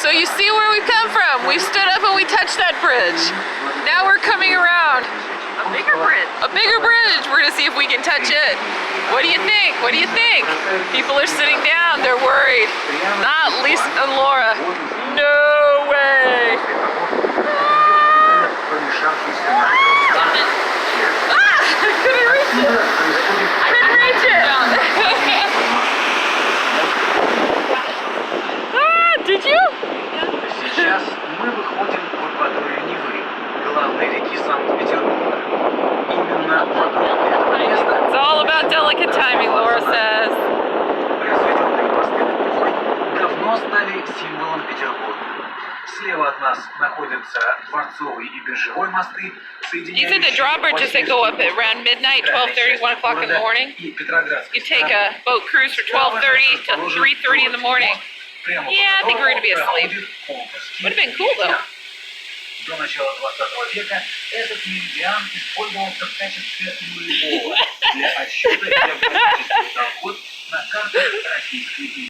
So you see where we've come from. We stood up and we touched that bridge. Now we're coming around. A bigger bridge. A bigger bridge. We're gonna see if we can touch it. What do you think? What do you think? People are sitting down. They're worried. Not Lisa and Laura. No way. Ah! I couldn't reach it. Couldn't reach it. Ah, did you? Сейчас мы выходим в акваторию Невы, главной реки Санкт-Петербурга. Именно вокруг этого места It's all about delicate timing, Laura says. произведенные мосты над Невой давно стали символом Петербурга. Слева от нас находятся Дворцовый и Биржевой мосты, These are the drawbridges that go up at around midnight, 12:30, 1 o'clock in the morning. You take a boat cruise for 12:30 to 3:30 in the morning. Yeah, I think we're going to be asleep. Would have been cool though. До начала 20 века этот меридиан использовался в качестве нулевого для отсчета географических доход на картах Российской империи.